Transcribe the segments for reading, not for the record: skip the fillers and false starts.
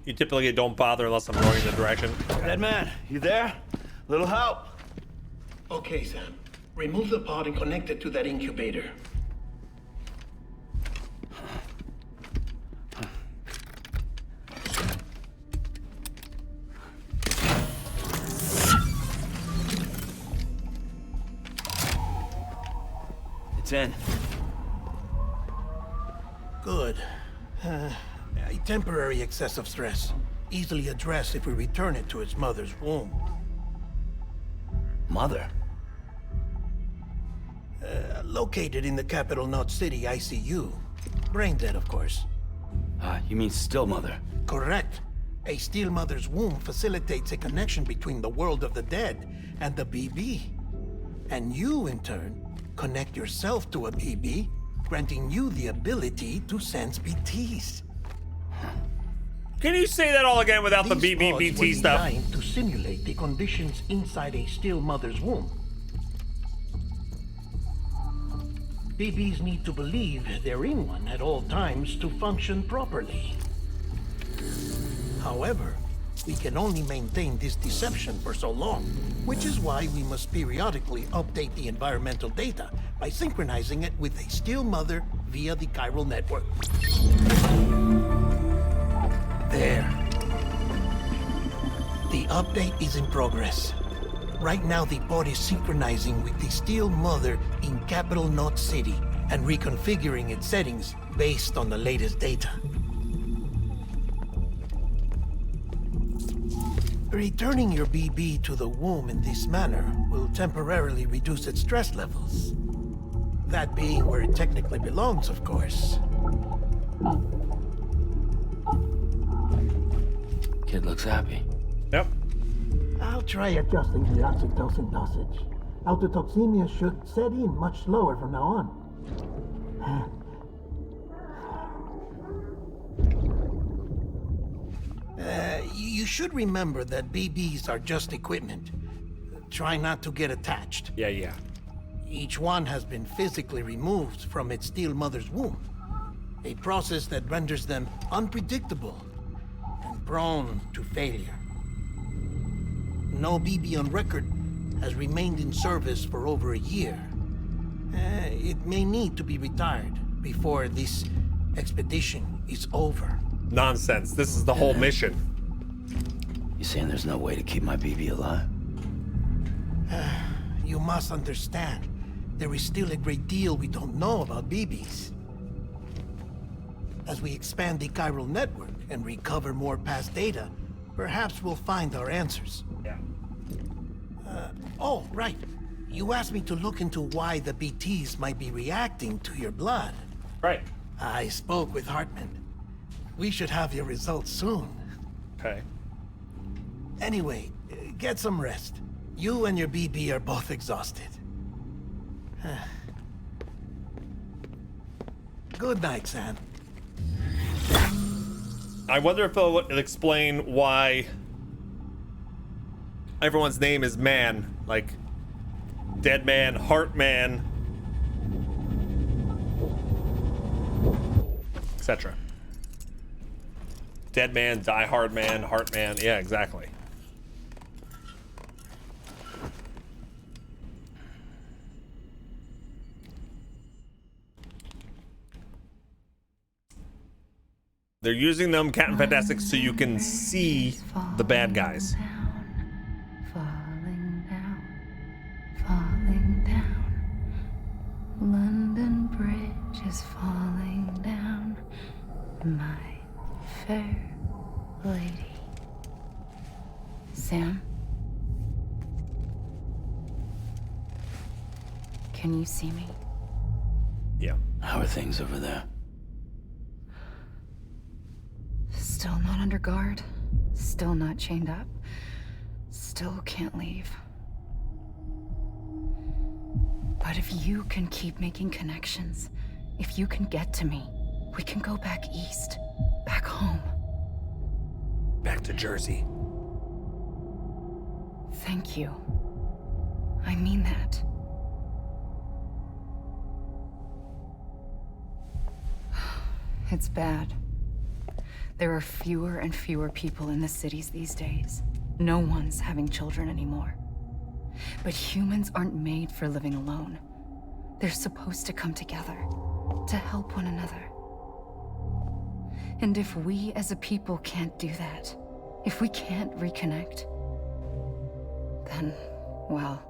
You typically don't bother unless I'm going in the direction. Dead man, you there? Little help? Okay, Sam. Remove the pod and connect it to that incubator. It's in. Good. A temporary excess of stress. Easily addressed if we return it to its mother's womb. Mother? Located in the capital Knot City ICU. Brain dead, of course. You mean still mother? Correct. A steel mother's womb facilitates a connection between the world of the dead and the BB. And you, in turn, connect yourself to a BB, granting you the ability to sense BTs. Can you say that all again without the These pods BBBT were stuff? designed to simulate the conditions inside a still mother's womb. BBs need to believe they're in one at all times to function properly. However, we can only maintain this deception for so long, which is why we must periodically update the environmental data by synchronizing it with a still mother via the chiral network. There. The update is in progress. Right now, the pod is synchronizing with the Steel Mother in Capital Knot City and reconfiguring its settings based on the latest data. Returning your BB to the womb in this manner will temporarily reduce its stress levels. That being where it technically belongs, of course. Kid looks happy. Yep. I'll try adjusting the oxytocin dosage. Autotoxemia should set in much slower from now on. You should remember that BBs are just equipment. Try not to get attached. Yeah. Each one has been physically removed from its steel mother's womb. A process that renders them unpredictable and prone to failure. No BB on record has remained in service for over a year. It may need to be retired before this expedition is over. Nonsense. This is the whole mission. You saying there's no way to keep my BB alive? You must understand, there is still a great deal we don't know about BBs. As we expand the chiral network and recover more past data, perhaps we'll find our answers. Yeah. Oh, right. You asked me to look into why the BTs might be reacting to your blood. Right. I spoke with Hartman. We should have your results soon. Okay. Anyway, get some rest. You and your BB are both exhausted. Good night, Sam. I wonder if it'll explain why everyone's name is Man. Like, Dead Man, Heart Man, etc. Dead Man, Die Hard Man, Heart Man. Yeah, exactly. They're using them, Captain Fantastic, so you can see the bad guys. Falling down. London Bridge is falling down. My fair lady. Sam? Can you see me? Yeah. How are things over there? Still not under guard. Still not chained up. Still can't leave. But if you can keep making connections, if you can get to me, we can go back east. Back home. Back to Jersey. Thank you. I mean that. It's bad. There are fewer and fewer people in the cities these days. No one's having children anymore. But humans aren't made for living alone. They're supposed to come together, to help one another. And if we as a people can't do that, if we can't reconnect, then, well,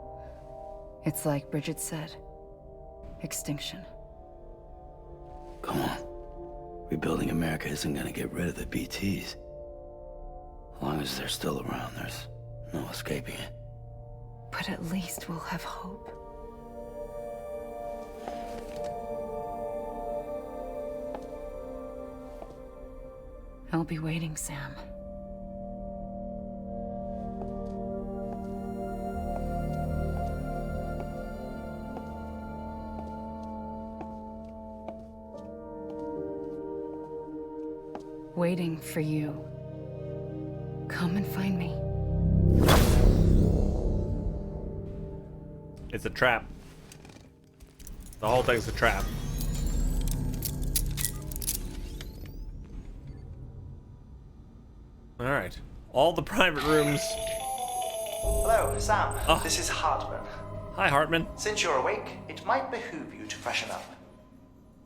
it's like Bridget said, extinction. Come on. Rebuilding America isn't gonna get rid of the BTs. As long as they're still around, there's no escaping it. But at least we'll have hope. I'll be waiting, Sam. Waiting for you. Come and find me. It's a trap. The whole thing's a trap. All right. All the private rooms. Hello, Sam. Oh. This is Hartman. Hi, Hartman. Since you're awake, it might behoove you to freshen up.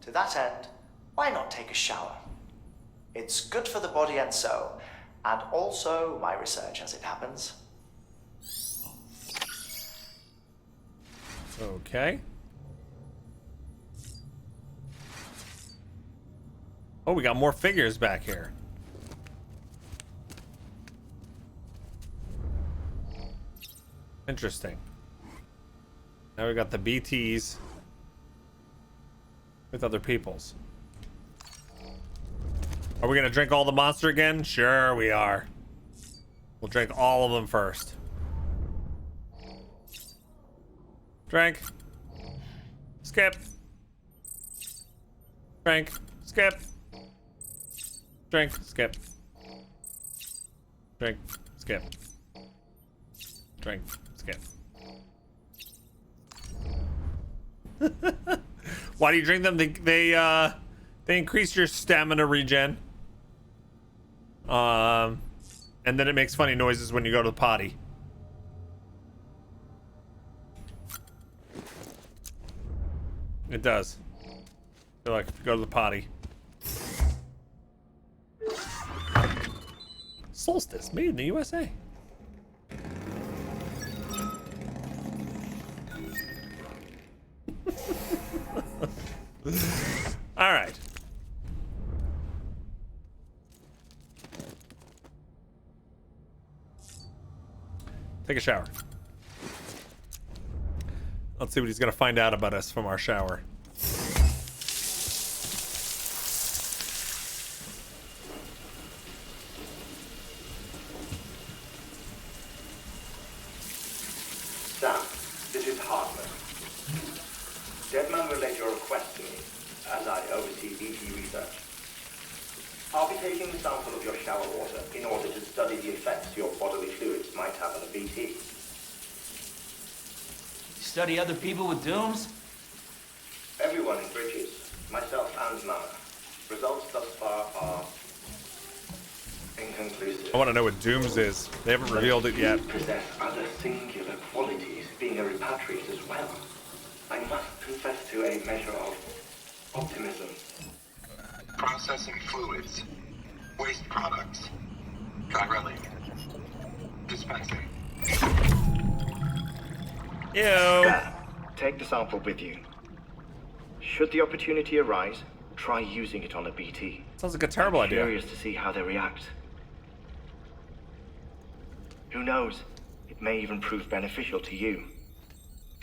To that end, why not take a shower? It's good for the body and soul, and also my research as it happens. Okay. Oh, we got more figures back here. Interesting. Now we got the BTs with other peoples. Are we gonna drink all the monster again? Sure we are. We'll drink all of them first. Drink. Skip. Drink. Skip. Drink. Skip. Drink. Skip. Drink. Skip. Why do you drink them? They increase your stamina regen. And then it makes funny noises when you go to the potty. It does. Feel like if you go to the potty. Solstice, made in the USA. All right. Take a shower. Let's see what he's gonna find out about us from our shower. Sam, this is Hartman. Deadman relayed your request to me, as I oversee BT research. I'll be taking a sample of your shower water in order to study the effects your bodily fluids might have on a BT. Study other people with dooms? Everyone in Bridges, myself and Mama. Results thus far are inconclusive. I want to know what Dooms is. They haven't revealed it yet. Possess other singular qualities, being a repatriate as well. I must confess to a measure of optimism. Processing fluids. Waste products. Chiral. Dispensing. Ew. There. Take the sample with you. Should the opportunity arise, try using it on a BT. Sounds like a terrible I'm idea. curious to see how they react. Who knows? It may even prove beneficial to you.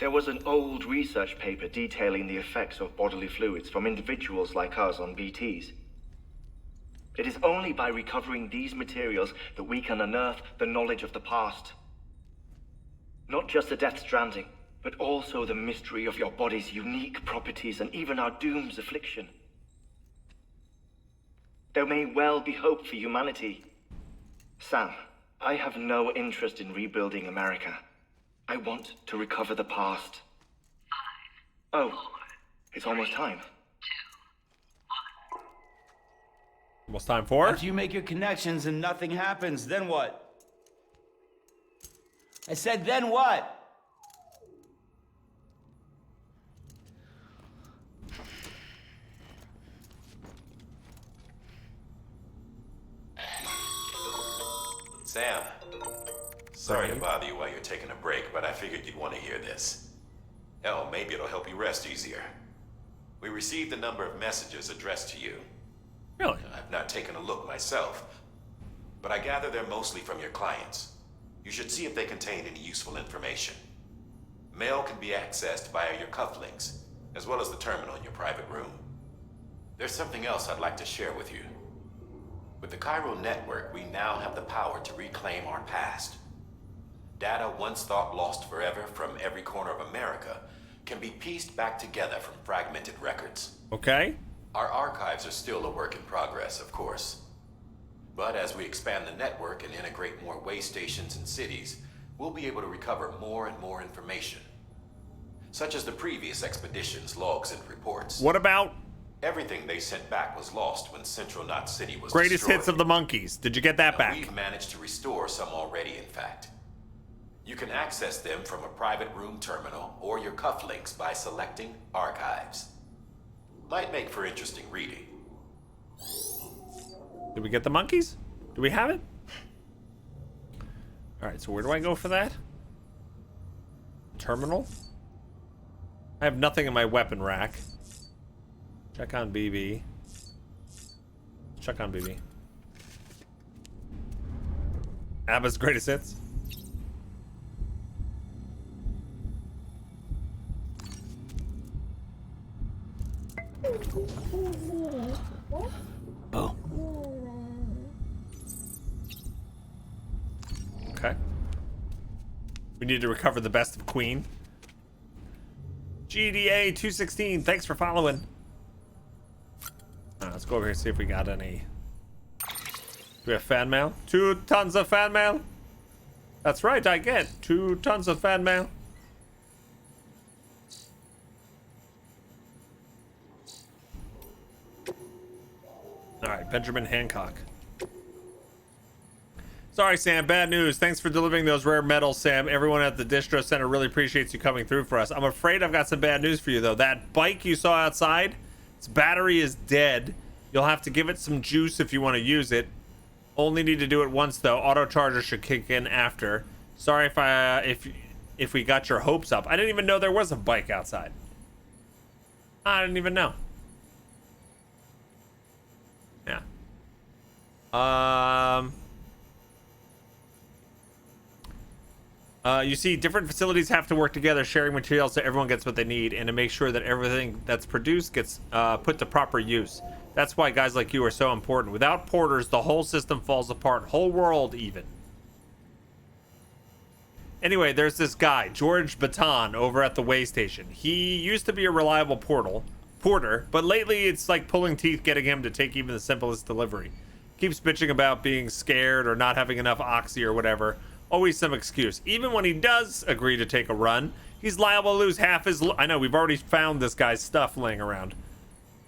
There was an old research paper detailing the effects of bodily fluids from individuals like us on BTs. It is only by recovering these materials that we can unearth the knowledge of the past. Not just the death stranding, but also the mystery of your body's unique properties and even our doom's affliction. There may well be hope for humanity. Sam, I have no interest in rebuilding America. I want to recover the past. 5, Oh, it's almost time. Almost time for. After you make your connections and nothing happens, then what? I said, then what? Sam, sorry to bother you while you're taking a break, but I figured you'd want to hear this. Hell, maybe it'll help you rest easier. We received a number of messages addressed to you. Really? I've not taken a look myself, but I gather they're mostly from your clients. You should see if they contain any useful information. Mail can be accessed via your cufflinks, as well as the terminal in your private room. There's something else I'd like to share with you. With the Chiral network, we now have the power to reclaim our past. Data once thought lost forever from every corner of America can be pieced back together from fragmented records. Okay. Our archives are still a work in progress, of course. But as we expand the network and integrate more way stations and cities, we'll be able to recover more and more information. Such as the previous expedition's logs and reports. What about Everything they sent back was lost when Central Knot City was greatest destroyed. hits of the monkeys? Did you get that back? We've managed to restore some already, in fact. You can access them from a private room terminal or your cufflinks by selecting Archives. Might make for interesting reading. Did we get the monkeys? Do we have it? All right, so where do I go for that? Terminal? I have nothing in my weapon rack. Check on BB. Check on BB. ABBA's greatest hits. Bo. Okay. We need to recover the best of Queen. GDA 216, thanks for following. Let's go over here and see if we got any. Do we have fan mail? 2 tons of fan mail? That's right, I get 2 tons of fan mail. Alright, Benjamin Hancock. Sorry, Sam, bad news. Thanks for delivering those rare metals, Sam. Everyone at the distro center really appreciates you coming through for us. I'm afraid I've got some bad news for you, though. That bike you saw outside, its battery is dead. You'll have to give it some juice if you want to use it. Only need to do it once, though. Auto charger should kick in after. Sorry if we got your hopes up. I didn't even know there was a bike outside. I didn't even know. Yeah. You see, different facilities have to work together, sharing materials so everyone gets what they need, and to make sure that everything that's produced gets put to proper use. That's why guys like you are so important. Without porters, the whole system falls apart. Whole world, even. Anyway, there's this guy, George Baton, over at the way station. He used to be a reliable porter, but lately it's like pulling teeth getting him to take even the simplest delivery. Keeps bitching about being scared or not having enough oxy or whatever. Always some excuse. Even when he does agree to take a run, he's liable to lose half his... I know, we've already found this guy's stuff laying around.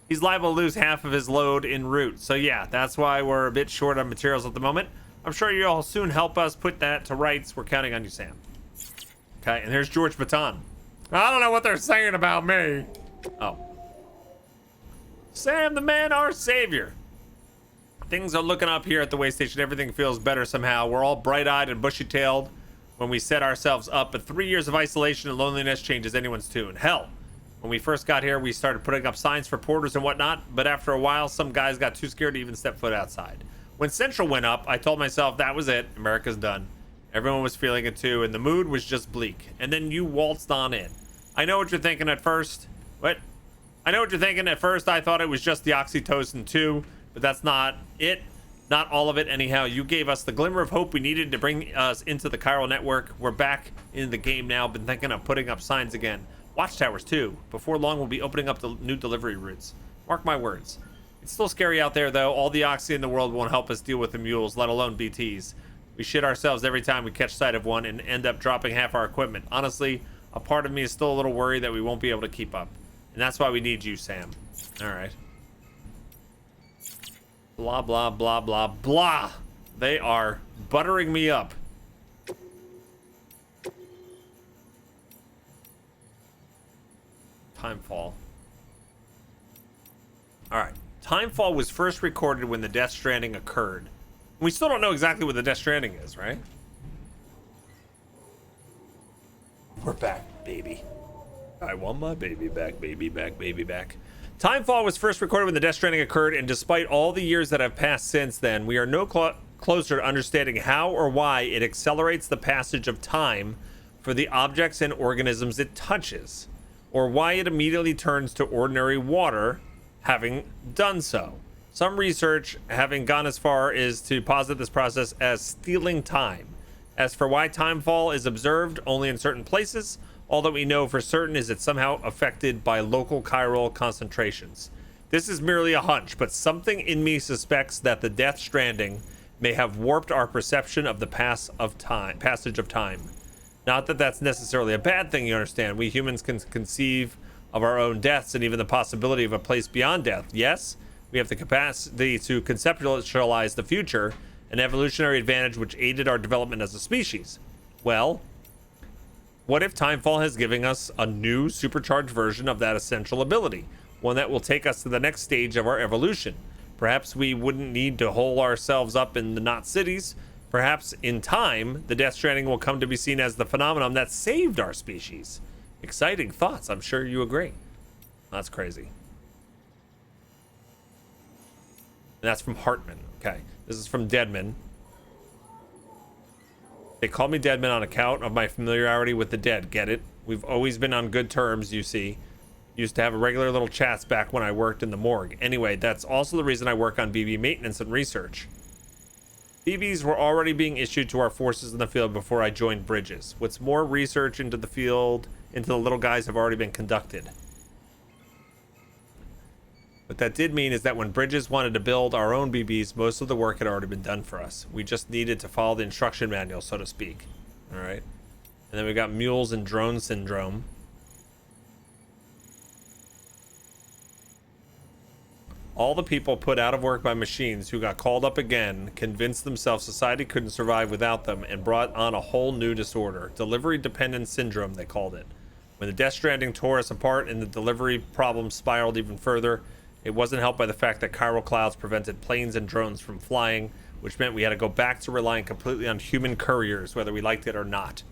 He's liable to lose half of his load en route. So yeah, that's why we're a bit short on materials at the moment. I'm sure you'll soon help us put that to rights. We're counting on you, Sam. Okay, and here's George Baton. I don't know what they're saying about me. Oh. Sam, the man, our savior. Things are looking up here at the way station. Everything feels better somehow. We're all bright-eyed and bushy-tailed when we set ourselves up, but 3 years of isolation and loneliness changes anyone's tune. Hell, when we first got here, we started putting up signs for porters and whatnot, but after a while, some guys got too scared to even step foot outside. When Central went up, I told myself that was it. America's done. Everyone was feeling it too, and the mood was just bleak. And then you waltzed on in. I know what you're thinking at first. What? I know what you're thinking at first. I thought it was just the oxytocin too, but that's not it. Not all of it anyhow. You gave us the glimmer of hope we needed to bring us into the Chiral network. We're back in the game now. Been thinking of putting up signs again. Watchtowers too. Before long we'll be opening up the new delivery routes. Mark my words. It's still scary out there though. All the oxy in the world won't help us deal with the mules, let alone BTs. We shit ourselves every time we catch sight of one and end up dropping half our equipment. Honestly, a part of me is still a little worried that we won't be able to keep up. And that's why we need you, Sam. All right. Blah, blah, blah, blah, blah. They are buttering me up. Timefall. Alright. Timefall was first recorded when the Death Stranding occurred. We still don't know exactly what the Death Stranding is, right? We're back, baby. I want my baby back, baby back, baby back. Timefall was first recorded when the Death Stranding occurred, and despite all the years that have passed since then, we are no closer to understanding how or why it accelerates the passage of time for the objects and organisms it touches, or why it immediately turns to ordinary water, having done so. Some research having gone as far as to posit this process as stealing time. As for why timefall is observed only in certain places, all that we know for certain is it's somehow affected by local chiral concentrations. This is merely a hunch, but something in me suspects that the Death Stranding may have warped our perception of the passage of time. Not that that's necessarily a bad thing, you understand. We humans can conceive of our own deaths and even the possibility of a place beyond death. Yes, we have the capacity to conceptualize the future, an evolutionary advantage which aided our development as a species. Well, what if Timefall has given us a new supercharged version of that essential ability, one that will take us to the next stage of our evolution? Perhaps we wouldn't need to hole ourselves up in the not cities. Perhaps in time, the Death Stranding will come to be seen as the phenomenon that saved our species. Exciting thoughts, I'm sure you agree. That's crazy. And that's from Hartman. Okay, this is from Deadman. They call me Deadman on account of my familiarity with the dead. Get it? We've always been on good terms, you see. Used to have regular little chats back when I worked in the morgue. Anyway, that's also the reason I work on BB maintenance and research. BBs were already being issued to our forces in the field before I joined Bridges. What's more, research into the field, into the little guys have already been conducted. What that did mean is that when Bridges wanted to build our own BBs, most of the work had already been done for us. We just needed to follow the instruction manual, so to speak. All right. And then we got mules and drone syndrome. All the people put out of work by machines who got called up again convinced themselves society couldn't survive without them and brought on a whole new disorder. Delivery dependent syndrome, they called it. When the Death Stranding tore us apart and the delivery problem spiraled even further, it wasn't helped by the fact that chiral clouds prevented planes and drones from flying, which meant we had to go back to relying completely on human couriers, whether we liked it or not.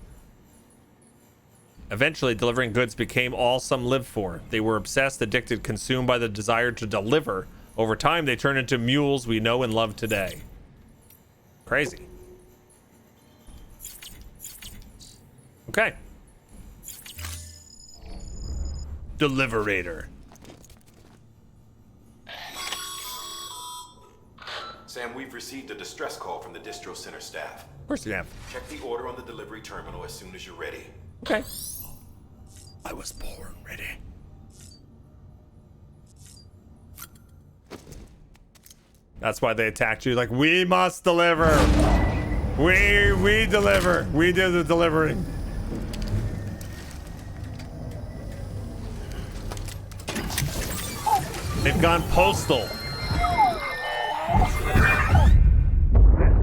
Eventually, delivering goods became all some lived for. They were obsessed, addicted, consumed by the desire to deliver. Over time, they turned into mules we know and love today. Crazy. Okay. Deliberator. Sam, we've received a distress call from the distro center staff. Of course you have. Check the order on the delivery terminal as soon as you're ready. Okay. I was born ready. That's why they attacked you. Like, we must deliver. We deliver. We do the delivering. They've gone postal.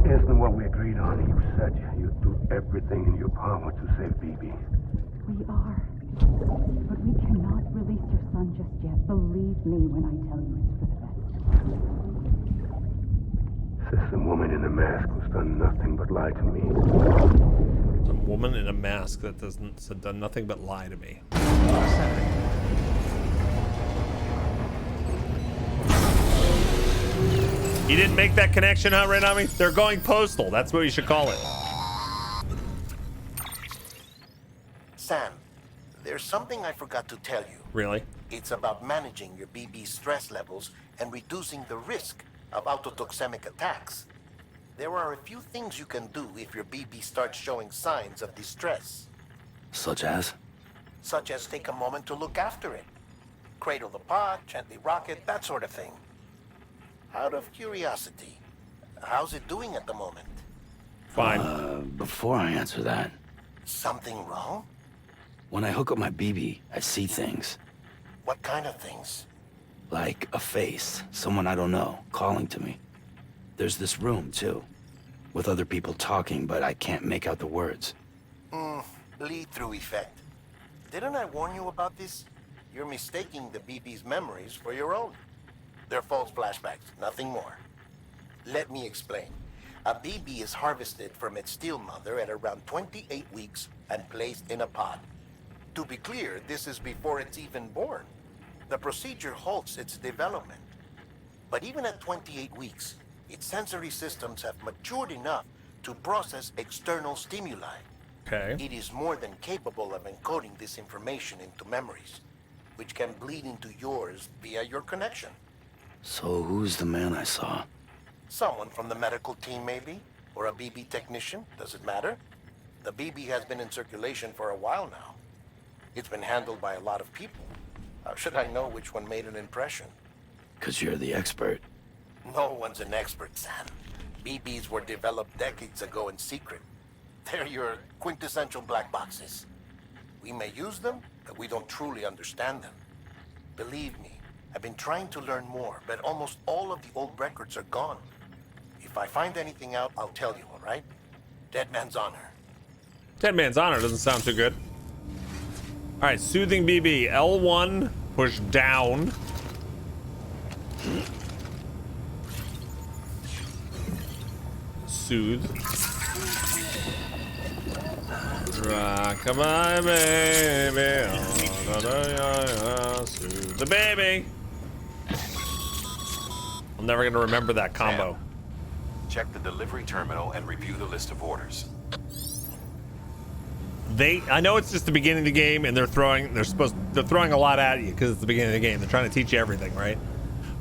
This isn't what we agreed on. You said you'd do everything in your power to save BB. We are. But we cannot release your son just yet. Believe me when I tell you it's for the best. This woman in a mask who's done nothing but lie to me. Some woman in a mask that has done nothing but lie to me. You didn't make that connection, huh, Renami? They're going postal. That's what you should call it. Sam, there's something I forgot to tell you. Really? It's about managing your BB stress levels and reducing the risk of autotoxemic attacks. There are a few things you can do if your BB starts showing signs of distress. Such as? Such as take a moment to look after it. Cradle the pot, gently rock it, that sort of thing. Out of curiosity, how's it doing at the moment? Fine. Before I answer that, Something wrong? when I hook up my BB, I see things. What kind of things? Like a face, someone I don't know, calling to me. There's this room, too, with other people talking, but I can't make out the words. Lead-through effect. Didn't I warn you about this? You're mistaking the BB's memories for your own. They're false flashbacks, nothing more. Let me explain. A BB is harvested from its steel mother at around 28 weeks and placed in a pod. To be clear, this is before it's even born. The procedure halts its development. But even at 28 weeks, its sensory systems have matured enough to process external stimuli. Okay. It is more than capable of encoding this information into memories, which can bleed into yours via your connection. So who's the man I saw? Someone from the medical team, maybe? Or a BB technician? Does it matter? The BB has been in circulation for a while now. It's been handled by a lot of people. How should I know which one made an impression? 'Cause you're the expert. No one's an expert, Sam. BBs were developed decades ago in secret. They're your quintessential black boxes. We may use them, but we don't truly understand them. Believe me, I've been trying to learn more, but almost all of the old records are gone. If I find anything out, I'll tell you, all right? Dead man's honor. Dead man's honor doesn't sound too good. All right, soothing BB. L1, push down. Soothe. Rock-a-bye, baby. Oh, soothe the baby. I'm never gonna remember that combo. Sam, check the delivery terminal and review the list of orders. I know it's just the beginning of the game, and they're throwing a lot at you because it's the beginning of the game. They're trying to teach you everything, right?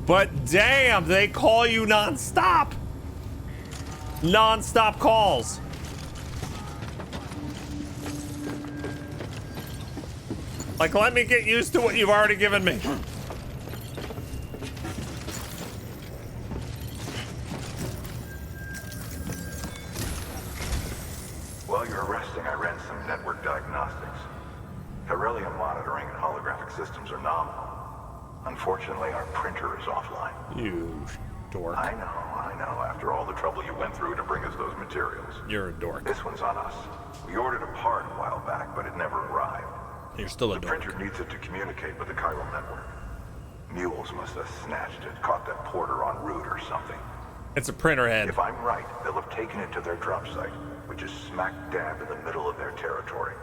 But damn, they call you non-stop. Non-stop calls. Like, let me get used to what you've already given me. While you're resting, I ran some network diagnostics. Beryllium monitoring and holographic systems are nominal. Unfortunately, our printer is offline. You dork. I know. After all the trouble you went through to bring us those materials. You're a dork. This one's on us. We ordered a part a while back, but it never arrived. You're still a dork. The printer needs it to communicate with the chiral network. Mules must have snatched it, caught that porter en route or something. It's a printer head. If I'm right, they'll have taken it to their drop site, which is smack dab in the middle of their territory.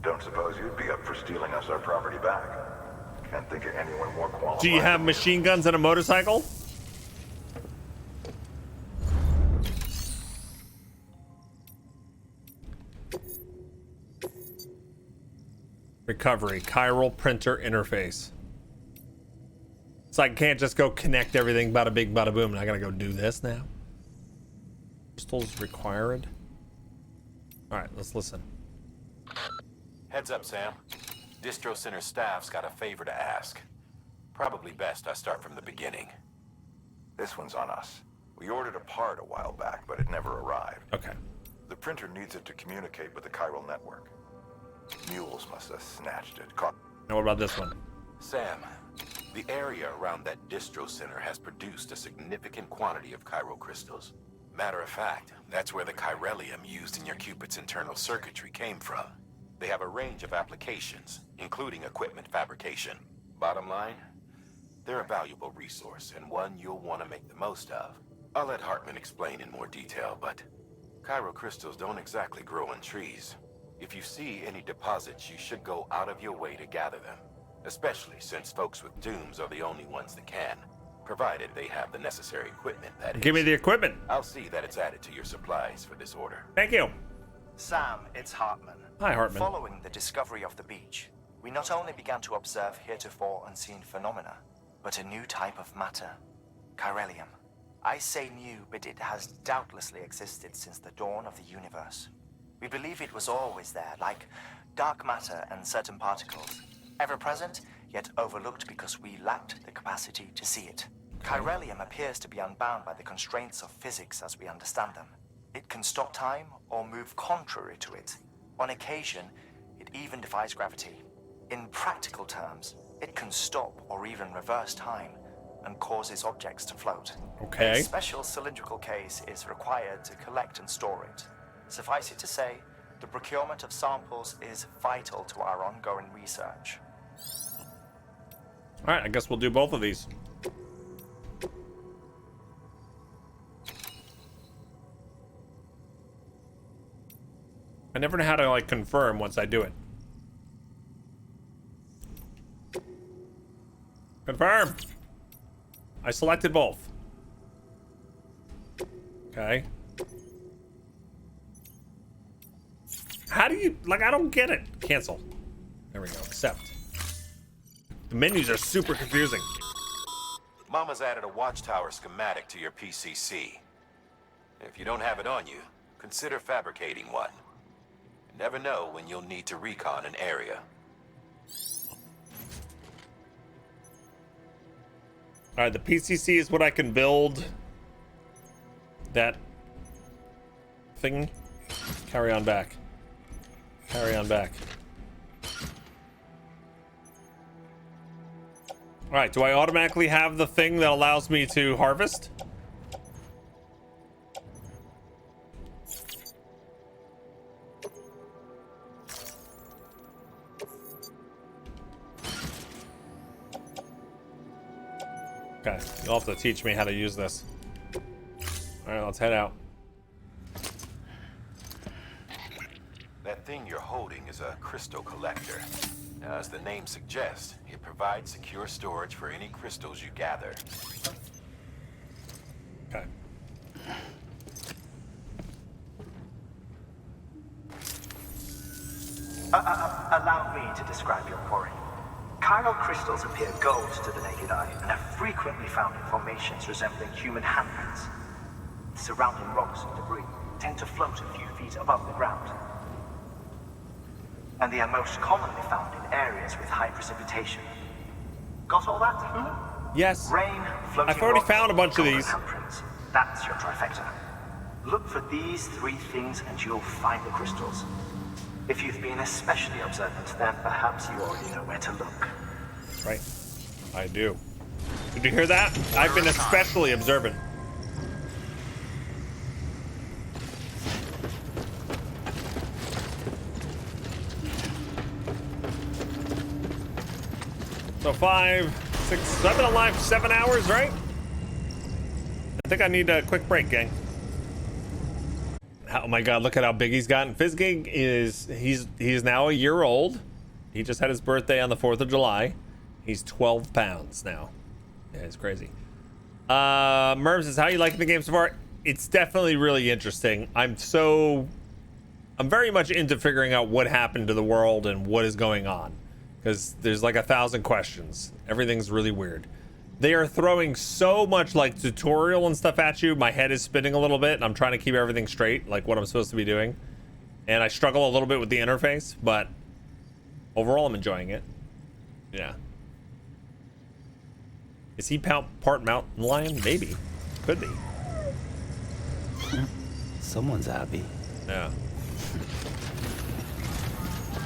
Don't suppose you'd be up for stealing us our property back? Can't think of anyone more qualified. Do you have machine guns and a motorcycle? Recovery, chiral printer interface. So I can't just go connect everything, bada bing, bada boom, and I gotta go do this now. Crystals required. All right, let's listen. Heads up, Sam. Distro Center staff's got a favor to ask. Probably best I start from the beginning. This one's on us. We ordered a part a while back, but it never arrived. Okay. The printer needs it to communicate with the chiral network. Mules must have snatched it, caught... Now what about this one? Sam, the area around that distro center has produced a significant quantity of chiral crystals. Matter of fact, that's where the chiralium used in your Cupid's internal circuitry came from. They have a range of applications, including equipment fabrication. Bottom line, they're a valuable resource and one you'll want to make the most of. I'll let Hartman explain in more detail, but chiral crystals don't exactly grow on trees. If you see any deposits, you should go out of your way to gather them, especially since folks with dooms are the only ones that can, provided they have the necessary equipment, that is. Give me the equipment. I'll see that it's added to your supplies for this order. Thank you. Sam, it's Hartman. Hi, Hartman. Following the discovery of the beach, we not only began to observe heretofore unseen phenomena, but a new type of matter, chiralium. I say new, but it has doubtlessly existed since the dawn of the universe. We believe it was always there, like dark matter and certain particles, ever present, yet overlooked because we lacked the capacity to see it. Chiralium appears to be unbound by the constraints of physics as we understand them. It can stop time or move contrary to it. On occasion, it even defies gravity. In practical terms, it can stop or even reverse time, and causes objects to float. Okay. A special cylindrical case is required to collect and store it. Suffice it to say, the procurement of samples is vital to our ongoing research. All right, I guess we'll do both of these. I never know how to, like, confirm once I do it. Confirm! I selected both. Okay. How do you, like, I don't get it. Cancel. There we go, accept. The menus are super confusing. Mama's added a watchtower schematic to your PCC. If you don't have it on you, consider fabricating one. You never know when you'll need to recon an area. All right, the PCC is what I can build. That thing. Carry on back. Carry on back. All right, do I automatically have the thing that allows me to harvest? Okay, you'll have to teach me how to use this. All right, let's head out. That thing you're holding is a crystal collector. As the name suggests, it provides secure storage for any crystals you gather. Okay. Allow me to describe your quarry. Chiral crystals appear gold to the naked eye and are frequently found in formations resembling human handprints. Surrounding rocks and debris tend to float a few feet above the ground. And they are most commonly found in areas with high precipitation. Got all that? Yes. Rain, floating I've already rocks, found a bunch of golden these. handprints. That's your trifecta. Look for these three things and you'll find the crystals. If you've been especially observant, then perhaps you already know where to look. Right. I do. Did you hear that? I've been especially observant. So 5, 6, 7 alive for 7 hours, right? I think I need a quick break, gang. Oh my god, look at how big he's gotten. Fizzgig is he's now a year old. He just had his birthday on the 4th of July. He's 12 pounds now. Yeah, it's crazy. Merv says, how you liking the game so far? It's definitely really interesting. I'm very much into figuring out what happened to the world and what is going on. Because there's like 1,000 questions. Everything's really weird. They are throwing so much like tutorial and stuff at you. My head is spinning a little bit and I'm trying to keep everything straight, like what I'm supposed to be doing. And I struggle a little bit with the interface, but overall I'm enjoying it. Yeah. Is he part mountain lion? Maybe. Could be. Someone's happy. Yeah.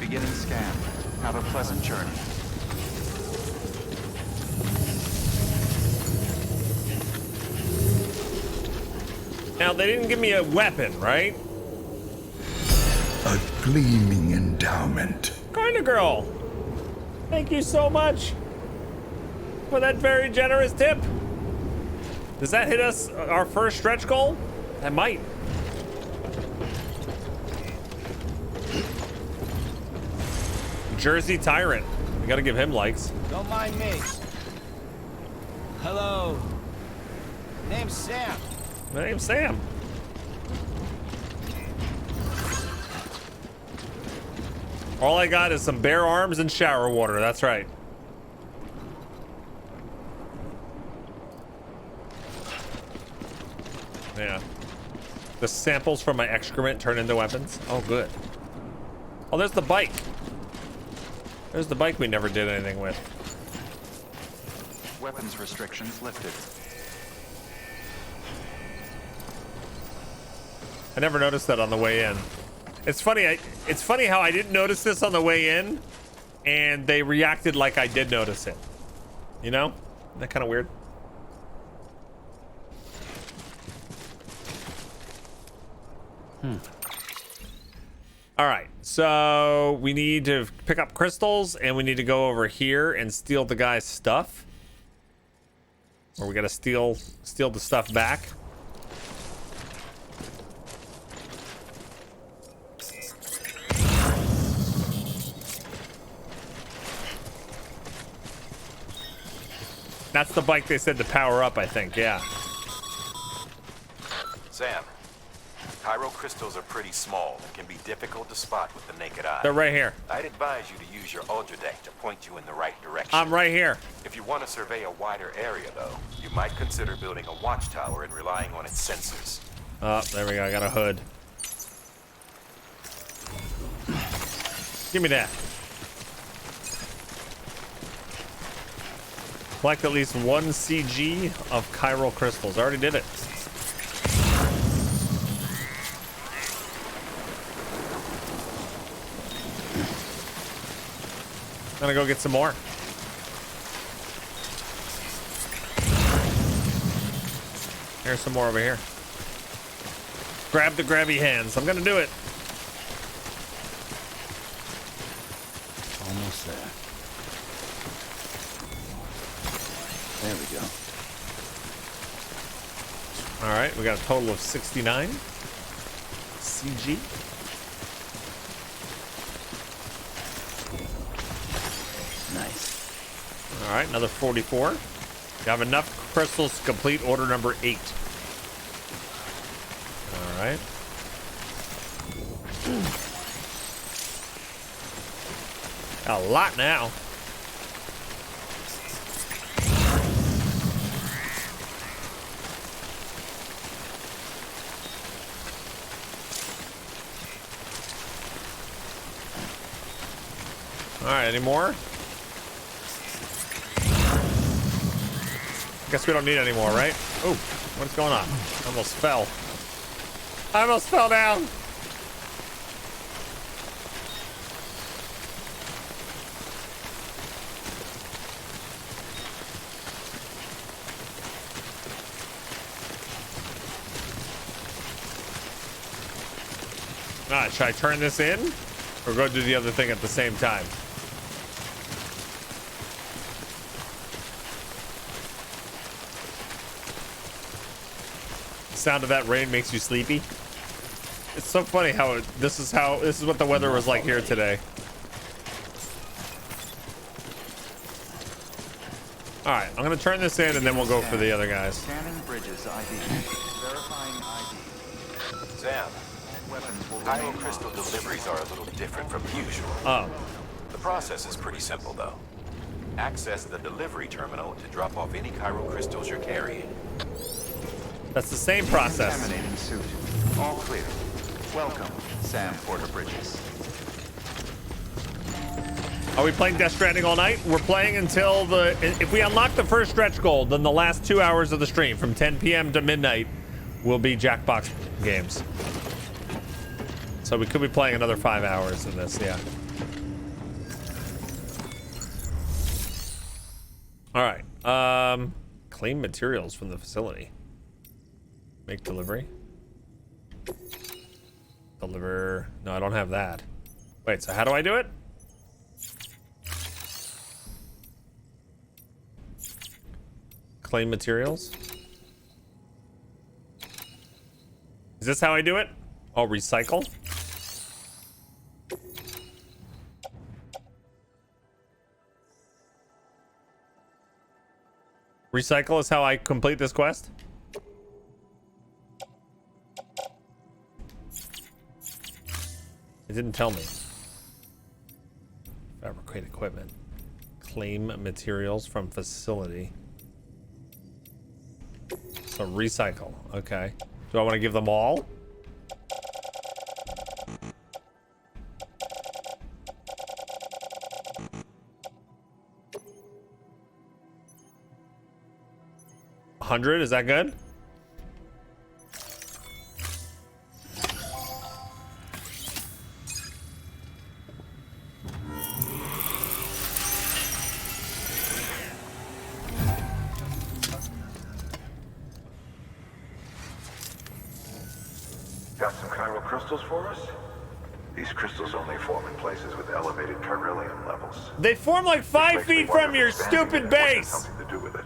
Beginning scan. Have a pleasant journey. Now, they didn't give me a weapon, right? A gleaming endowment. Kinda girl. Thank you so much for that very generous tip. Does that hit us our first stretch goal? That might. Jersey Tyrant. We gotta give him likes. Don't mind me. Hello. Name's Sam. My name's Sam. All I got is some bare arms and shower water. That's right. Yeah. The samples from my excrement turn into weapons. Oh, good. Oh, there's the bike. There's the bike we never did anything with. Weapons restrictions lifted. I never noticed that on the way in. It's funny. It's funny how I didn't notice this on the way in, and they reacted like I did notice it. You know? Isn't that kind of weird? All right, so we need to pick up crystals, and we need to go over here and steal the guy's stuff. Or we gotta steal the stuff back. That's the bike they said to power up, I think. Yeah. Sam, Chiral crystals are pretty small and can be difficult to spot with the naked eye. They're right here. I'd advise you to use your ultra deck to point you in the right direction. I'm right here. If you want to survey a wider area, though, you might consider building a watchtower and relying on its sensors. Oh, there we go. I got a hood. Give me that. Collect at least 1 CG of chiral crystals. I already did it. I'm gonna go get some more. Here's some more over here. Grab the grabby hands. I'm gonna do it. Almost there. There we go. All right, we got a total of 69 CG. Nice. All right, another 44. You have enough crystals to complete order number 8. All right. A lot now. All right, any more? Guess we don't need any more, right? Oh, what's going on? I almost fell. I almost fell down. All right, should I turn this in or go do the other thing at the same time? Sound of that rain makes you sleepy. It's so funny how this is what the weather was like here today. All right, I'm gonna turn this in and then we'll go for the other guys. Scanning bridges ID. Verifying ID. Sam, chiral crystal deliveries are a little different from usual. Oh. The process is pretty simple, though. Access the delivery terminal to drop off any chiral crystals you're carrying. That's the same process. Contaminating suit. All clear. Welcome, Sam Porter Bridges. Are we playing Death Stranding all night? We're playing until if we unlock the first stretch goal, then the last 2 hours of the stream from 10 p.m. to midnight will be Jackbox games. So we could be playing another 5 hours in this, yeah. All right. Claim materials from the facility. Make delivery. Deliver. No, I don't have that. Wait, so how do I do it? Claim materials. Is this how I do it? Oh, recycle. Recycle is how I complete this quest? It didn't tell me. Fabricate equipment. Claim materials from facility. So recycle. Okay. Do I want to give them all? $100, is that good? Got some chiral crystals for us? These crystals only form in places with elevated chiralium levels. They form like 5 feet from your stupid base. Something to do with it.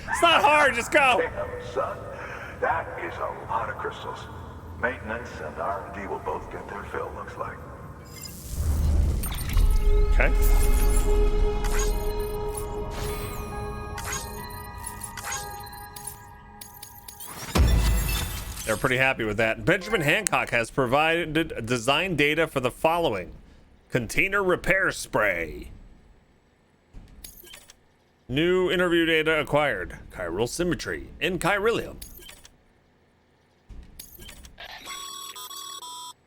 It's not hard, just go. Damn, son. That is a lot of crystals. Maintenance and R&D will both get their fill, looks like. Okay. They're pretty happy with that. Benjamin Hancock has provided design data for the following: container repair spray. New interview data acquired. Chiral symmetry in chiralium.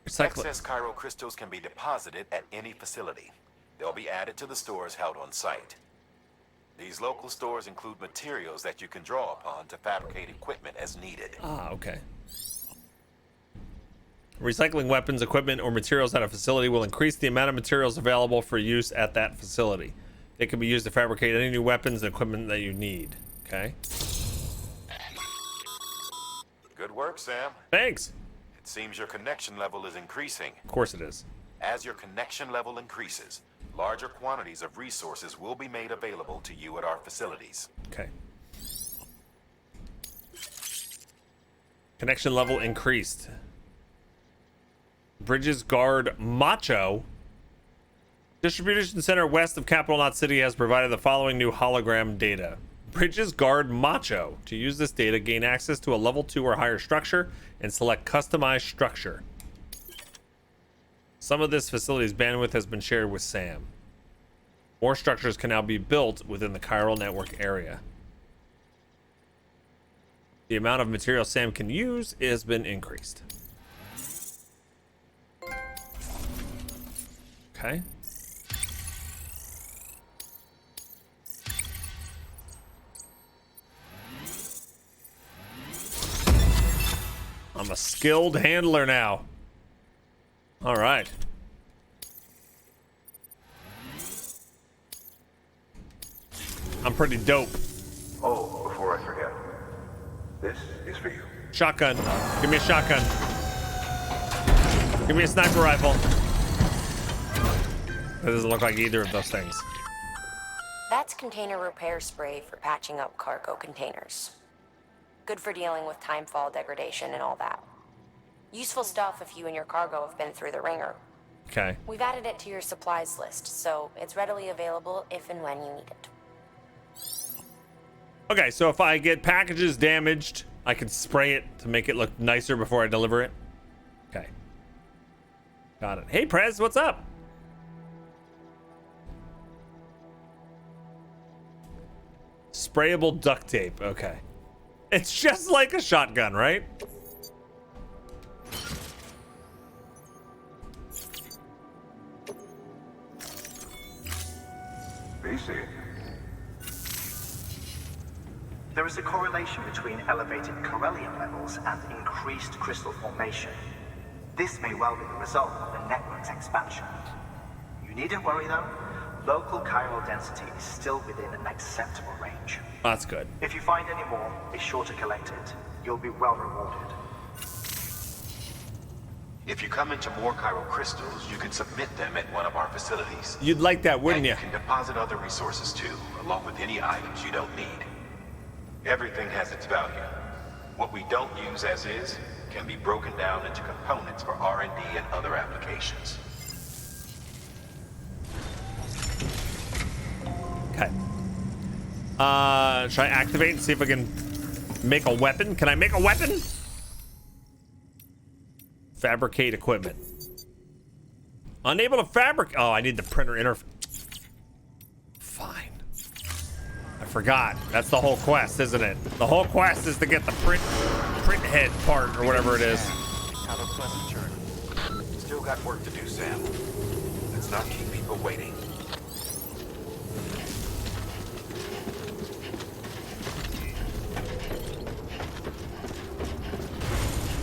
Excess chiral crystals can be deposited at any facility. They'll be added to the stores held on site. These local stores include materials that you can draw upon to fabricate equipment as needed. Ah, okay. Recycling weapons, equipment, or materials at a facility will increase the amount of materials available for use at that facility. They can be used to fabricate any new weapons and equipment that you need. Okay. Good work, Sam. Thanks. It seems your connection level is increasing. Of course it is. As your connection level increases, larger quantities of resources will be made available to you at our facilities. Okay. Connection level increased. Bridges Guard Macho. Distribution Center west of Capital Knot City has provided the following new hologram data. Bridges Guard Macho. To use this data, gain access to a level 2 or higher structure and select customized structure. Some of this facility's bandwidth has been shared with Sam. More structures can now be built within the chiral network area. The amount of material Sam can use has been increased. Okay. I'm a skilled handler now. All right. I'm pretty dope. Oh, before I forget, this is for you. Shotgun. Give me a shotgun. Give me a sniper rifle. It doesn't look like either of those things. That's container repair spray for patching up cargo containers. Good for dealing with timefall degradation and all that. Useful stuff if you and your cargo have been through the ringer. Okay. We've added it to your supplies list, so it's readily available if and when you need it. Okay, so if I get packages damaged, I can spray it to make it look nicer before I deliver it. Okay. Got it. Hey, Prez, what's up? Sprayable duct tape. Okay. It's just like a shotgun, right? BC. There is a correlation between elevated chiralium levels and increased crystal formation. This may well be the result of the network's expansion. You needn't worry though. Local chiral density is still within an acceptable range. That's good. If you find any more, be sure to collect it. You'll be well rewarded. If you come into more chiral crystals, you can submit them at one of our facilities. You'd like that, wouldn't and you? You can deposit other resources too, along with any items you don't need. Everything has its value. What we don't use as is can be broken down into components for R&D and other applications. Okay. Should I activate and see if I can make a weapon? Can I make a weapon? Fabricate equipment. Unable to fabricate. Oh, I need the printer interface. Fine. I forgot. That's the whole quest, isn't it? The whole quest is to get the print head part or whatever it is. Have a pleasant journey. Still got work to do, Sam. Let's not keep people waiting.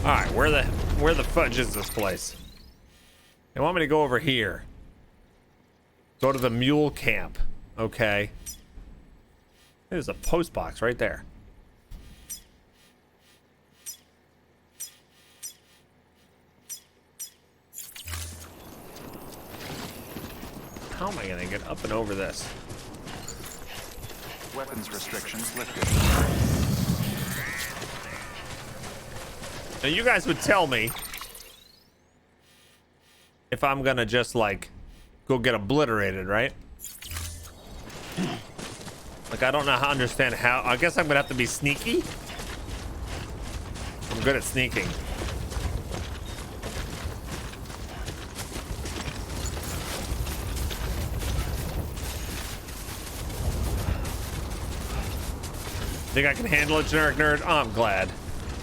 All right, where the fudge is this place? They want me to go over here. Go to the mule camp. Okay. There's a post box right there. I gonna get up and over this? Weapons restrictions lifted. Now you guys would tell me if I'm gonna just like go get obliterated, right? Like I don't know how to understand how. I guess I'm gonna have to be sneaky. I'm good at sneaking. Think I can handle it, generic nerd? Oh, I'm glad.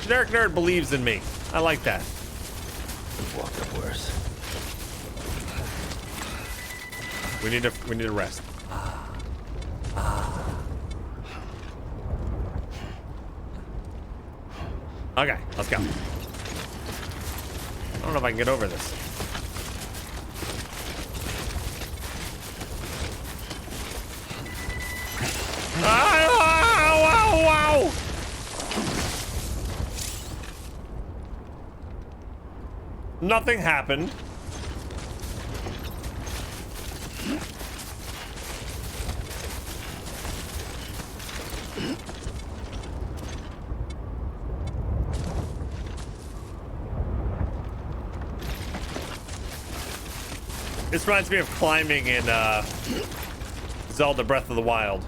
Generic nerd believes in me. I like that. We've walked up worse. We need to rest. Okay, let's go. I don't know if I can get over this. Wow! Nothing happened. This reminds me of climbing in Zelda Breath of the Wild.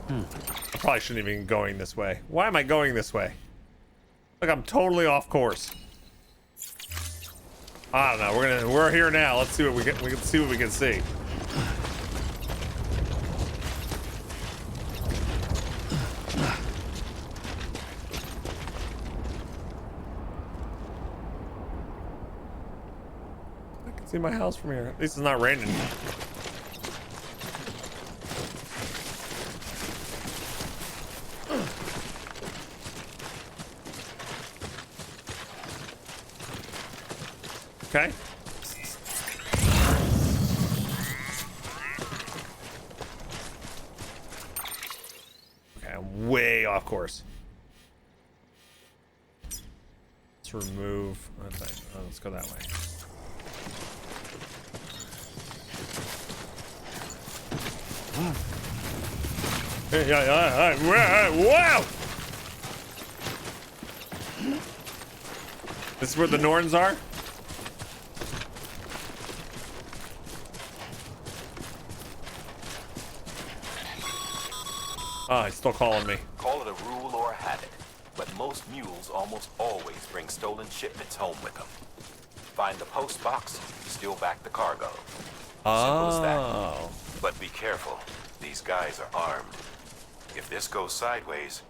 I probably shouldn't even be going this way. Why am I going this way? Like I'm totally off course. I don't know. We're here now. Let's see what we can see what we can see. I can see my house from here. At least it's not raining. Okay. Okay, I'm way off course. Let's remove. Let's go that way. Wow! This is where the Norns are? Oh, he's still calling me. Call it a rule or a habit, but most mules almost always bring stolen shipments home with them. Find the post box, steal back the cargo. Simple as that. But be careful. These guys are armed. If this goes sideways,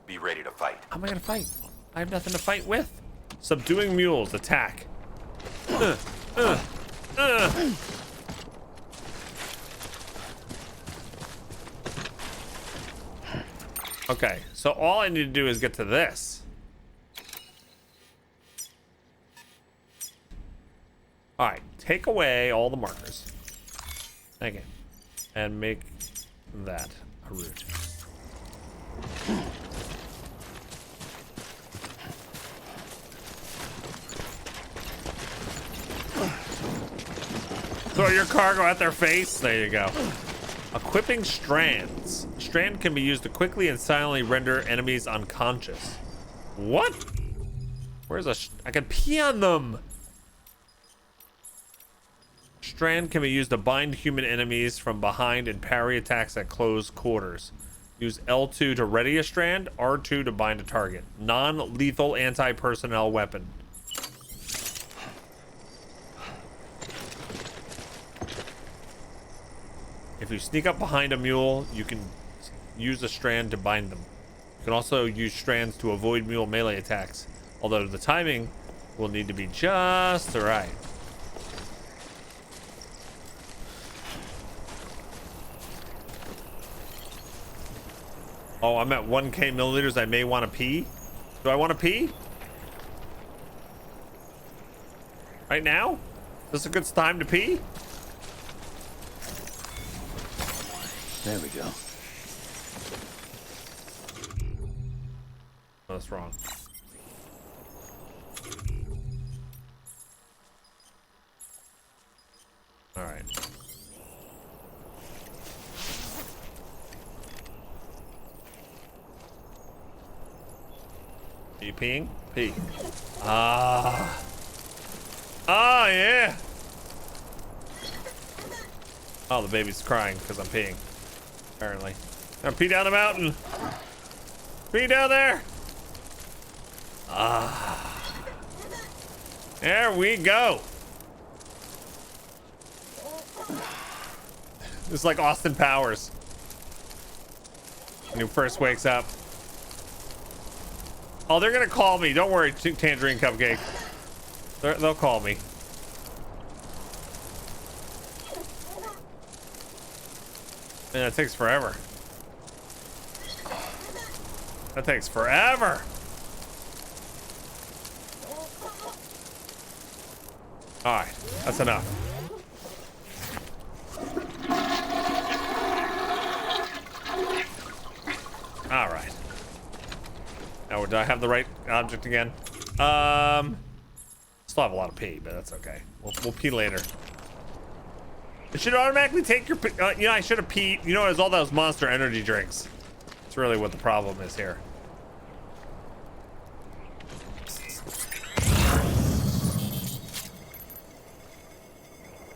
be ready to fight. How am I gonna fight? I have nothing to fight with. Subduing mules. Attack. Okay, so all I need to do is get to this. All right, take away all the markers. Thank you. And make that a route. Throw your cargo at their face. There you go. Equipping Strands. Strand can be used to quickly and silently render enemies unconscious. What? Where's I can pee on them. Strand can be used to bind human enemies from behind and parry attacks at close quarters. Use L2 to ready a strand, R2 to bind a target. Non-lethal anti-personnel weapon. If you sneak up behind a mule, you can use a strand to bind them. You can also use strands to avoid mule melee attacks, although the timing will need to be just right. Oh, I'm at 1K milliliters. I may want to pee. Do I want to pee? Right now? Is this a good time to pee? There we go. That's wrong. All right. Are you peeing? Pee. Ah. Ah, yeah. Oh, the baby's crying because I'm peeing. Apparently. I'm pee down the mountain. Pee down there. Ah. There we go. It's like Austin Powers when he first wakes up. Oh, they're gonna call me. Don't worry, Tangerine Cupcake. They'll call me. Man, that takes forever. That takes forever. All right, that's enough. All right. Now, do I have the right object again? Still have a lot of pee, but that's okay. We'll pee later. It should automatically take your. You know, I should have peed. You know, there's all those Monster energy drinks. That's really what the problem is here.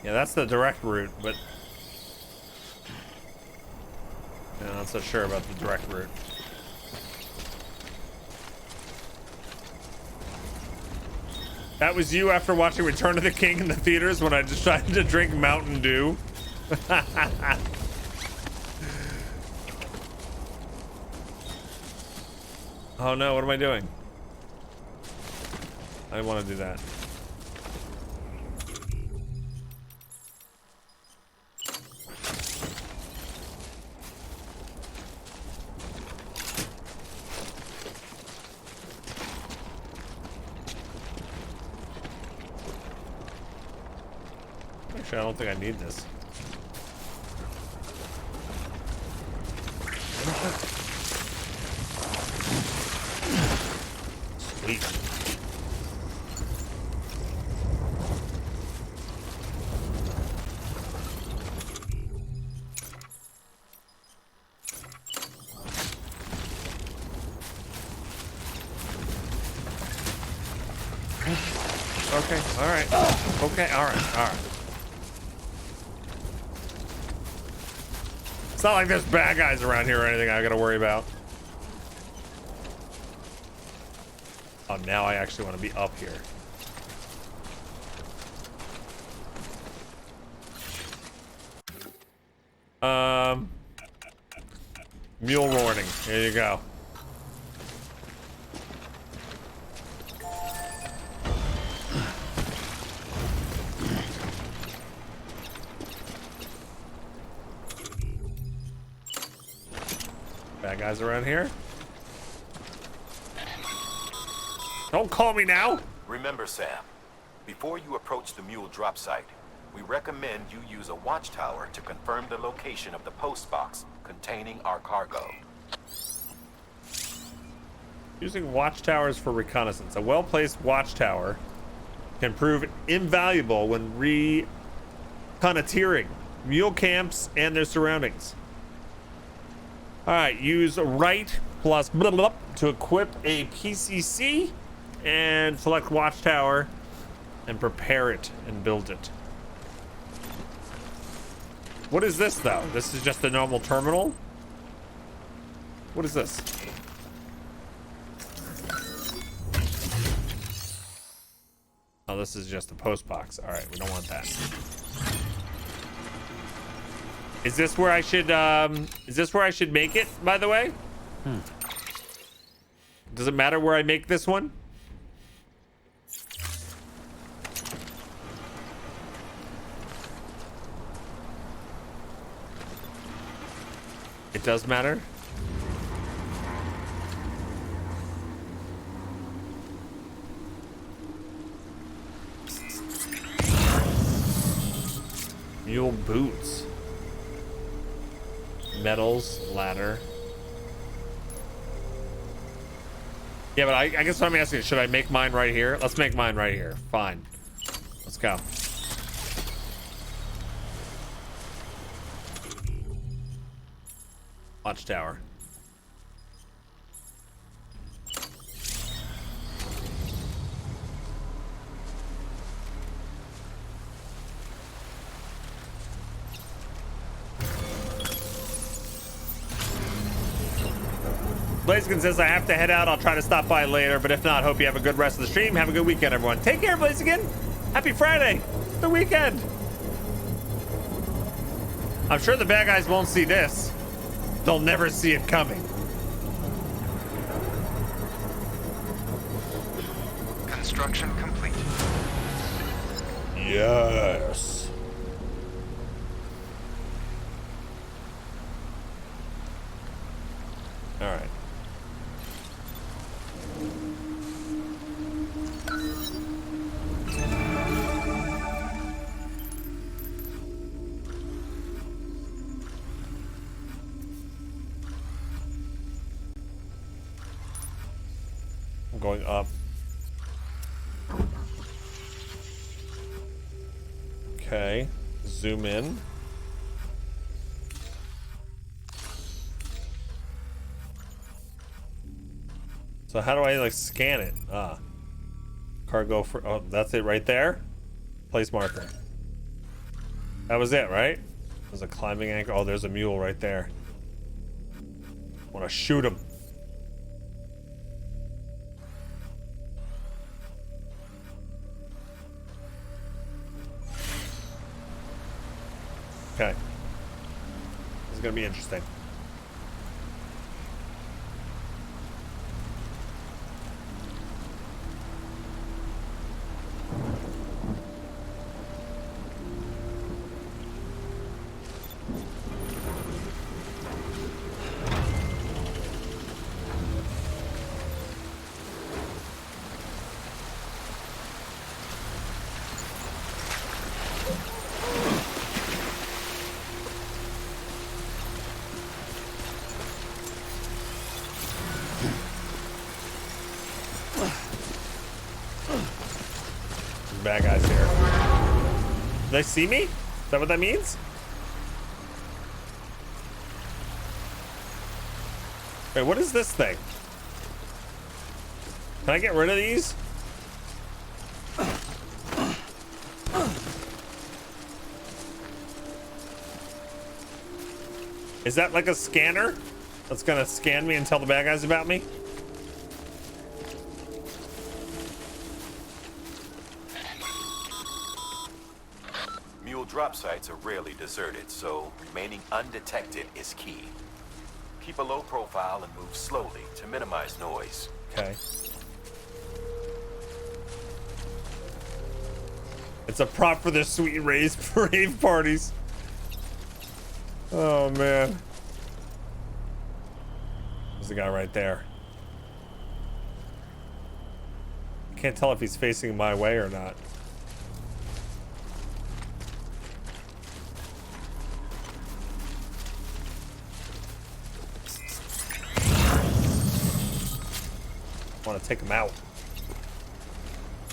Yeah, that's the direct route, but yeah, I'm not so sure about the direct route. That was you after watching Return of the King in the theaters when I just tried to drink Mountain Dew. Oh no, what am I doing? I didn't want to do that. Actually, I don't think I need this. Sweet. Okay, all right. Okay, all right, all right. It's not like there's bad guys around here or anything I gotta worry about. Oh, now I actually want to be up here. Mule warning. Here you go. Bad guys around here? Don't call me now! Remember, Sam, before you approach the mule drop site, we recommend you use a watchtower to confirm the location of the post box containing our cargo. Using watchtowers for reconnaissance. A well-placed watchtower can prove invaluable when reconnoitering mule camps and their surroundings. Alright, use right plus blah, blah, blah, to equip a PCC and select watchtower and prepare it and build it. What is this though? This is just a normal terminal? What is this? Oh, this is just a post box. All right, we don't want that. Is this where I should make it, by the way? Does it matter where I make this one? It does matter. Mule boots. Metals, ladder. Yeah, but I guess what I'm asking is, should I make mine right here? Let's make mine right here. Fine. Let's go. Watchtower. Blaziken says I have to head out. I'll try to stop by later, but if not, hope you have a good rest of the stream. Have a good weekend, everyone. Take care, Blaziken. Happy Friday. It's the weekend. I'm sure the bad guys won't see this. They'll never see it coming. Construction complete. Yes. All right. I'm going up. Okay, zoom in. So how do I like scan it? Cargo for, oh, that's it right there. Place marker. That was it, right? There's a climbing anchor. Oh, there's a mule right there. I want to shoot him. Okay. This is gonna be interesting. Bad guys here. Do they see me? Is that what that means? Wait, what is this thing? Can I get rid of these? Is that like a scanner that's gonna scan me and tell the bad guys about me? Drop sites are rarely deserted, so remaining undetected is key. Keep a low profile and move slowly to minimize noise. Okay. It's a prop for the sweet rave parties. Oh man. There's the guy right there. Can't tell if he's facing my way or not. I want to take him out.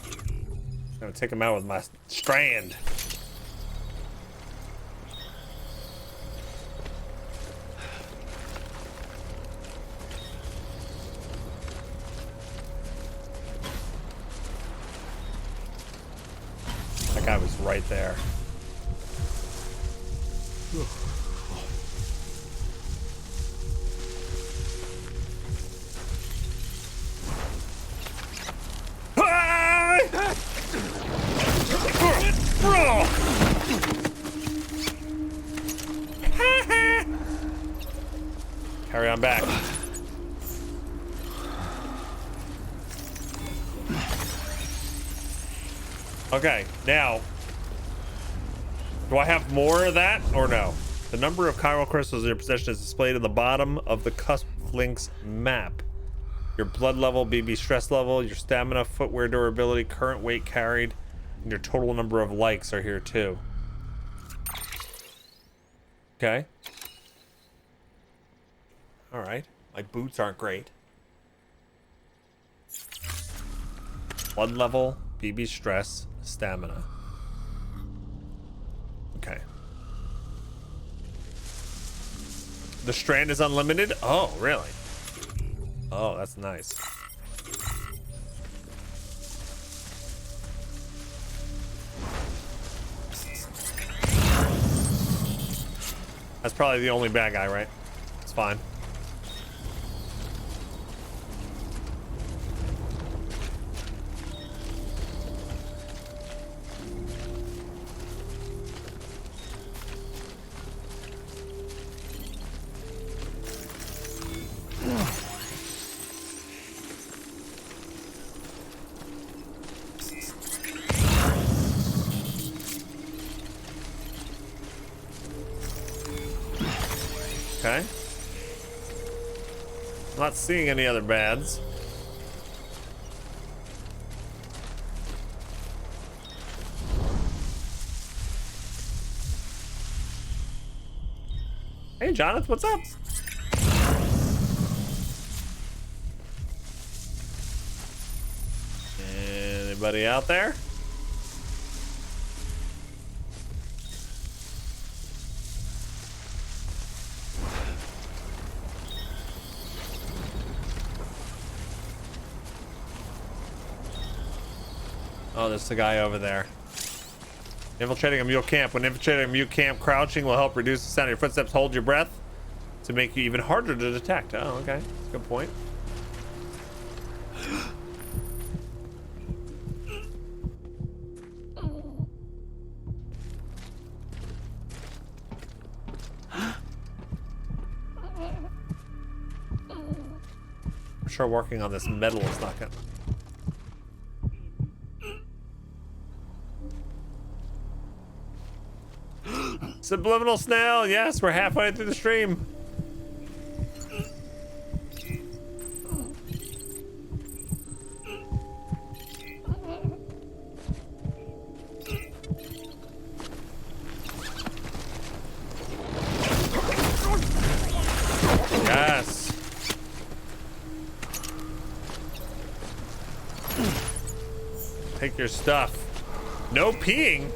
I'm gonna take him out with my strand. That guy was right there. Carry on back. Okay, now, do I have more of that or no? The number of chiral crystals in your possession is displayed at the bottom of the cufflinks map. Your blood level, BB stress level, your stamina, footwear durability, current weight carried, and your total number of likes are here too. Okay. All right. My boots aren't great. Blood level, BB stress, stamina. Okay. The strand is unlimited? Oh, really? Oh, that's nice. That's probably the only bad guy, right? It's fine. Okay. I'm not seeing any other bads. Hey, Jonathan, what's up? Anybody out there? Oh, there's the guy over there. Infiltrating a mule camp. When infiltrating a mule camp, crouching will help reduce the sound of your footsteps. Hold your breath to make you even harder to detect. Oh, okay. That's a good point. I'm sure working on this metal is not gonna... Subliminal snail, yes, we're halfway through the stream. Yes. Take your stuff. No peeing.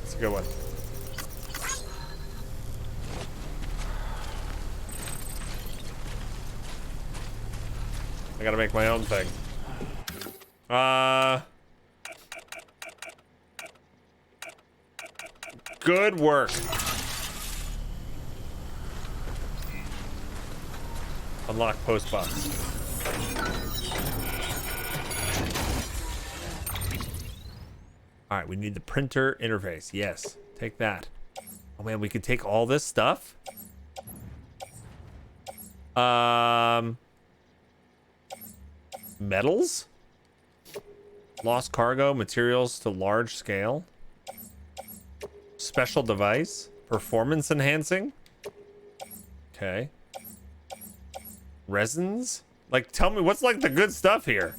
That's a good one. I gotta make my own thing. Good work. Unlock post box. All right, we need the printer interface. Yes, take that. Oh man, we could take all this stuff. Metals? Lost cargo, materials to large scale. Special device. Performance enhancing. Okay. Resins? Like, tell me, what's like the good stuff here?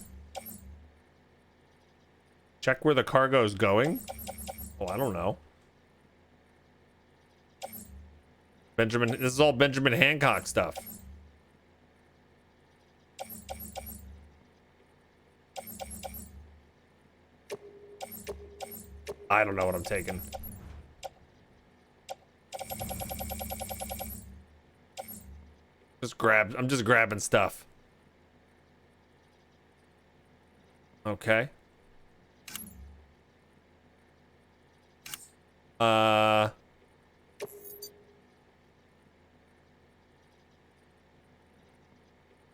Check where the cargo is going? Oh, I don't know. Benjamin, this is all Benjamin Hancock stuff. I don't know what I'm taking. I'm just grabbing stuff. Okay.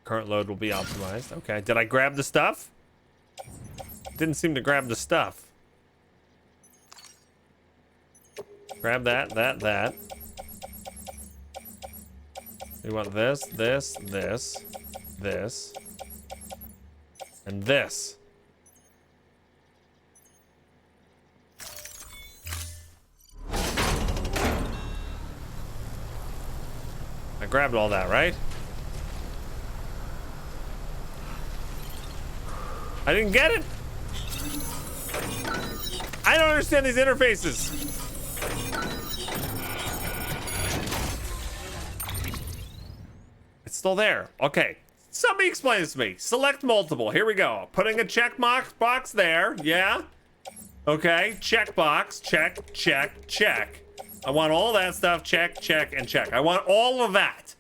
Current load will be optimized. Okay. Did I grab the stuff? Didn't seem to grab the stuff. Grab that. We want this, and this. I grabbed all that, right? I didn't get it. I don't understand these interfaces. It's still there. Okay. Somebody explain this to me. Select multiple. Here we go. Putting a check box there. Yeah. Okay. Check box. Check, check, check. I want all that stuff. Check, check, and check. I want all of that.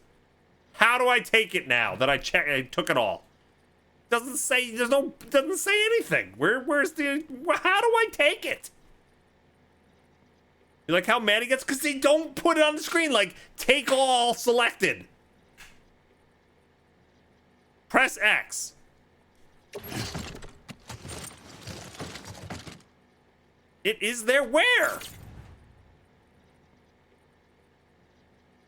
How do I take it now that I took it all? Doesn't say, doesn't say anything. Where's the, how do I take it? You like how mad he gets? Because they don't put it on the screen like, take all selected. Press X. It is there where?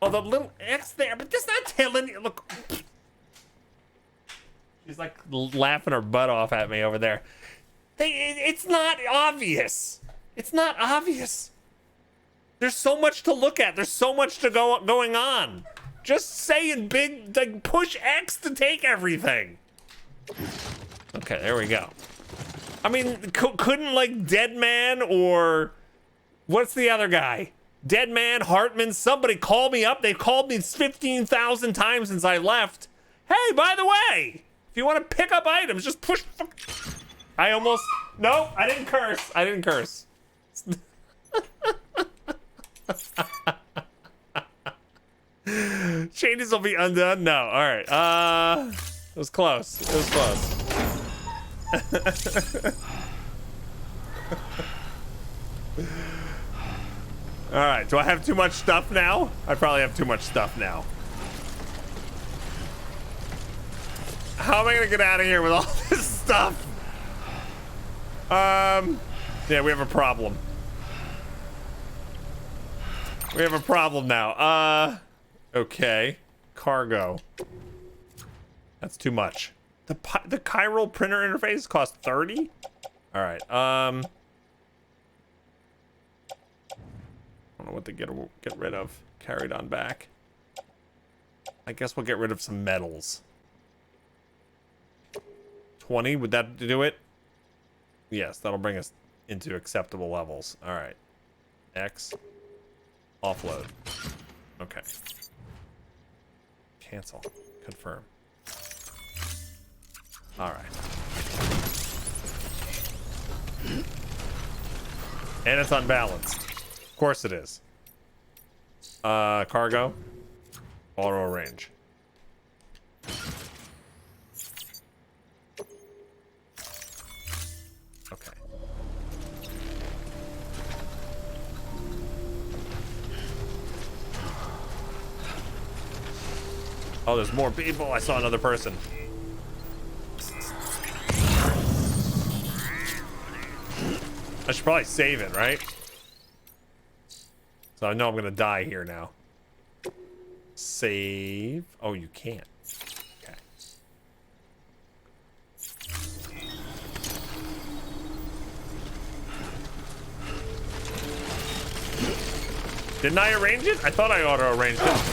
Oh, the little X there, but that's not telling you. Look. She's like laughing her butt off at me over there. It's not obvious. It's not obvious. There's so much to look at. There's so much to going on. Just say in big, like, push X to take everything. Okay, there we go. I mean, couldn't like Dead Man or what's the other guy? Dead Man, Hartman, somebody call me up. They've called me 15,000 times since I left. Hey, by the way, if you want to pick up items, just push. I almost, no, I didn't curse. I didn't curse. Changes will be undone. No, all right. It was close. It was close. All right. Do I have too much stuff now? I probably have too much stuff now. How am I gonna get out of here with all this stuff? Yeah, we have a problem. We have a problem now. Okay. Cargo. That's too much. The chiral printer interface costs 30? All right. I don't know what to get rid of. Carried on back. I guess we'll get rid of some metals. 20, would that do it? Yes, that'll bring us into acceptable levels. All right. X. Offload. Okay. Cancel. Confirm. All right. And it's unbalanced. Of course it is. Cargo. Auto arrange. Okay. Oh, there's more people. I saw another person. I should probably save it, right? So I know I'm gonna die here now. Save. Oh, you can't. Okay. Didn't I arrange it? I thought I auto arranged it.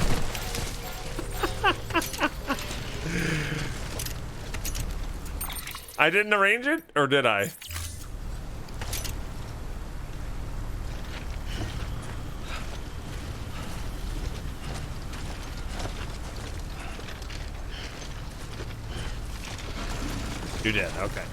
I didn't arrange it, or did I? You did, okay.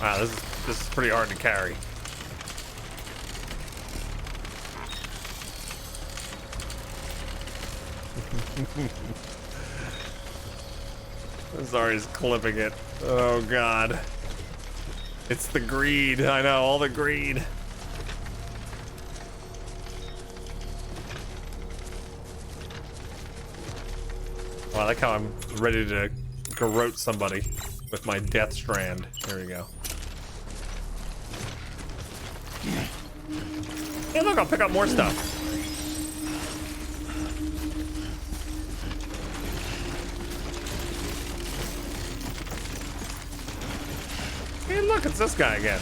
Wow, this is pretty hard to carry. Zari's clipping it. Oh god. It's the greed. I know, all the greed. Well, I like how I'm ready to garrote somebody with my death strand. There we go. Hey, look, I'll pick up more stuff. Hey, look, it's this guy again.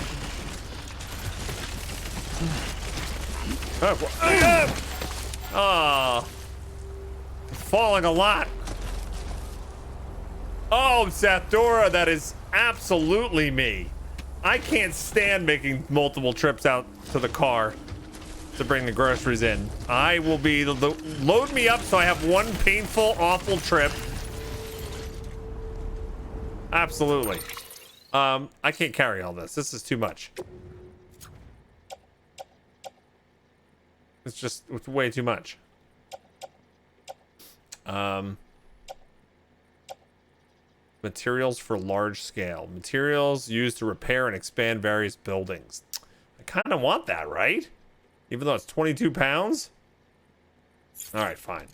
Oh, falling a lot. Oh, Sathdora, that is absolutely me. I can't stand making multiple trips out to the car to bring the groceries in. I will be load me up so I have one painful, awful trip. Absolutely. I can't carry all this. This is too much. It's way too much. Materials for large scale. Materials used to repair and expand various buildings. I kind of want that, right? Even though it's 22 pounds? All right, fine.